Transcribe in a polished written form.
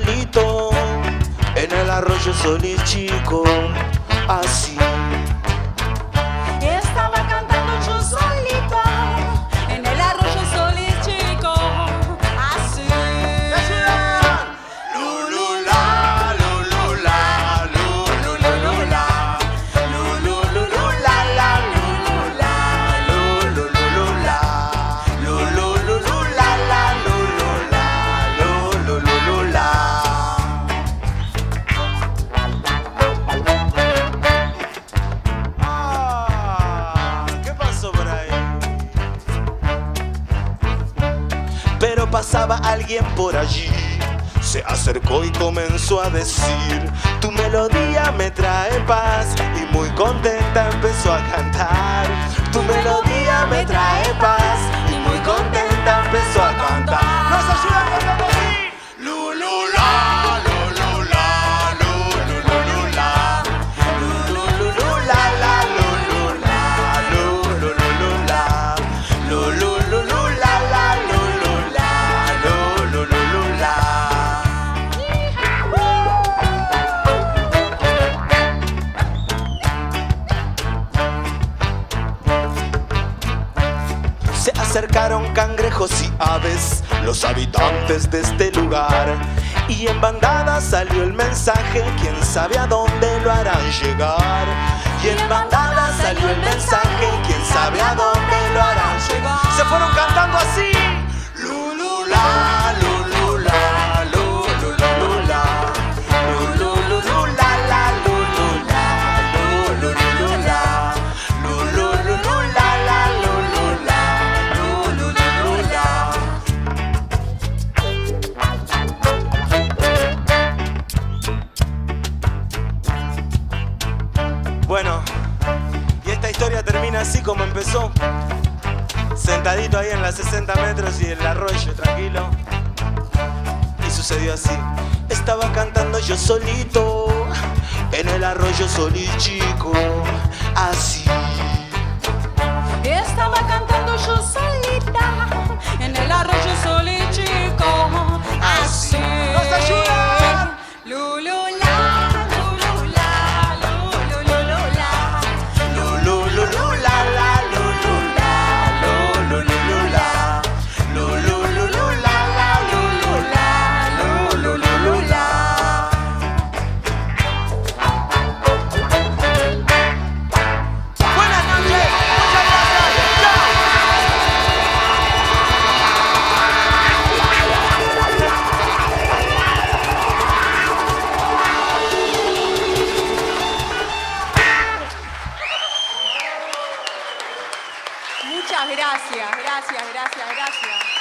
solito en el arroyo Solís Chico, así. Estaba cantando yo solito en el arroyo Solís Chico, así. Lulula, lulula, lululula, lululula, la lulula, lululula, lululula, la lulula, lululula. ¿Qué pasó por ahí? Pero pasaba alguien por allí, se acercó y comenzó a decir: tu melodía me trae paz, y muy contenta empezó a cantar. Tu melodía me trae paz, y muy contenta empezó a cantar. ¡Nos ayuda cantando así! Lulula, lulula, lululula, lululula, la lulula, lululula, lululula, la lulula, lululula. Se acercaron cangrejos y aves, los habitantes de este lugar, y en bandada salió el mensaje, quién sabe a dónde lo harán llegar. Y en bandada salió el mensaje, quién sabe a dónde lo harán llegar. Se fueron cantando así: lulula, lulula, lululula, lululula, la lulula, lululula, lululula, la lulula, lululula. Bueno, y esta historia termina así como empezó. Sentadito ahí en las 60 metros y el arroyo, tranquilo. Y sucedió así: estaba cantando yo solito en el arroyo Solís Chico, así. Estaba cantando yo solita en el arroyo Solís Chico, así. ¡Nos ayudan! Lulula, lulula, lululula, Lululula, la lulula, lululula, lululula, la lulula, lululula. Buenas noches, muchas gracias. ¡Chao! Muchas gracias, gracias, gracias, gracias.